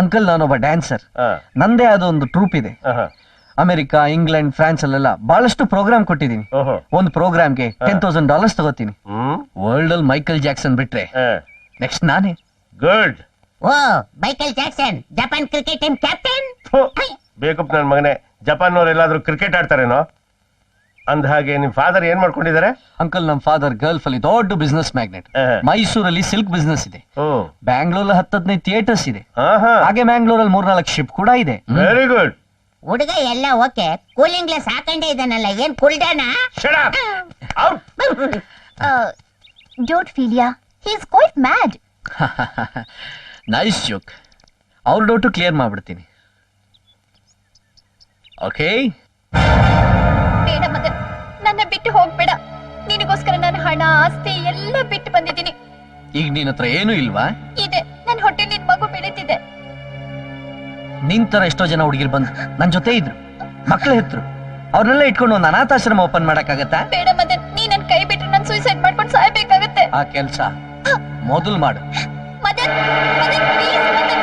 Uncle ನಾನೊಬ್ಬ dancer. ನಂದೇ ಆದ ಒಂದು ಟ್ರೂಪ್ ಇದೆ. ಅಮೆರಿಕ, ಇಂಗ್ಲೆಂಡ್, ಫ್ರಾನ್ಸ್ ಅಲ್ಲೆಲ್ಲ ಬಹಳಷ್ಟು ಪ್ರೋಗ್ರಾಮ್ ಕೊಟ್ಟಿದ್ದೀನಿ. ಒಂದು ಪ್ರೋಗ್ರಾಮ್ಗೆ $10,000 ತಗೋತೀನಿ. ವರ್ಲ್ಡ್ ಅಲ್ಲಿ ಮೈಕಲ್ ಜಾಕ್ಸನ್ ಬಿಟ್ರೆ ನೆಕ್ಸ್ಟ್ ನಾನೇ. ಗುಡ್. ಓ Michael Jackson, Japan cricket team captain. ಬೇಕಪ್ಪ ನನ್ನ ಮಗನೇ, ಜಪಾನ್ನವ್ರು ಎಲ್ಲಾದ್ರೂ ಕ್ರಿಕೆಟ್ ಆಡ್ತಾರೇನೋ? ಅಂದ ಹಾಗೆ ನಿಮ್ ಫಾದರ್ ಏನ್ ಮಾಡ್ಕೊಂಡಿದ್ದಾರೆ? ಅಂಕಲ್ ನಮ್ ಫಾದರ್ ಗಲ್ಫ್ ಅಲ್ಲಿ ದೊಡ್ಡ ಬಿಸ್ನೆಸ್ ಮ್ಯಾಗ್ನೆಟ್. ಮೈಸೂರಲ್ಲಿ ಸಿಲ್ಕ್ ಬಿಸ್ನೆಸ್ ಇದೆ. ಬ್ಯಾಂಗ್ಳೂರಲ್ಲಿ 10-15 ಥಿಯೇಟರ್ಸ್ ಇದೆ. ಹಾಗೆ ಮ್ಯಾಂಗ್ಳೂರಲ್ಲಿ 3-4 ಶಿಪ್ ಕೂಡ ಇದೆ. Very good. ಹುಡುಗ ಎಲ್ಲ ಓಕೆ, ಕೂಲಿಂಗ್ ಗ್ಲಾಸ್ ಹಾಕೊಂಡೇ ಇದ್ದಾನಲ್ಲ, ಏನ್ ಕುಲ್ಡಾನ? Don't feel ya. He's quite mad. Nice joke. ಅವ್ರ ಡೌಟು ಕ್ಲಿಯರ್ ಮಾಡ್ಬಿಡ್ತೀನಿ. ಓಕೆ, ಬೇಡ ಮದನ್, ನನ್ನ ಬಿಟ್ಟು ಹೋಗ್ಬೇಡ. ನಿನಗೋಸ್ಕರ ನಾನು ಹಣ, ಆಸ್ತಿ ಎಲ್ಲ ಬಿಟ್ಟು ಬಂದಿದ್ದೀನಿ. ಈಗ ನಿನ್ನ ಹತ್ರ ಏನೂ ಇಲ್ವಾ? ಇದೆ, ನನ್ನ ಹೊಟ್ಟೆ ನಿನ್ ಮಗು ಬೆಳೀತಿದೆ. ನಿನ್ ತರ ಎಷ್ಟೋ ಜನ ಹುಡುಗಿರು ಬಂದು ನನ್ ಜೊತೆ ಇದ್ರು, ಮಕ್ಳು ಹೆತ್ರು. ಅವ್ರನ್ನೆಲ್ಲ ಇಟ್ಕೊಂಡು ಒಂದು ಅನಾಥಾಶ್ರಮ ಓಪನ್ ಮಾಡಕ್ಕಾಗತ್ತಾ? ಬೇಡ ಮದನ್, ನೀ ನನ್ ಕೈ ಬಿಟ್ಟು ನಾನು ಸೂಸೈಡ್ ಮಾಡ್ಕೊಂಡು ಸಾಯ್ಬೇಕಾಗತ್ತೆ. ಆ ಕೆಲ್ಸ ಮೊದಲು ಮಾಡು. Madan, Madan, please, Madan.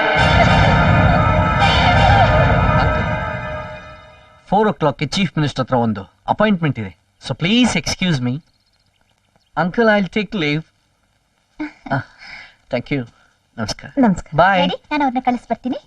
4 o'clock chief minister ಹತ್ರ ಒಂದು ಅಪಾಯಿಂಟ್ಮೆಂಟ್ ಇದೆ. So please excuse me uncle, I will take leave. Thank you. ನಮಸ್ಕಾರ. ನಮಸ್ಕಾರ. ಬಾಯ್. ನಾನು ಅವ್ರನ್ನ ಕಳಿಸ್ಬರ್ತೀನಿ.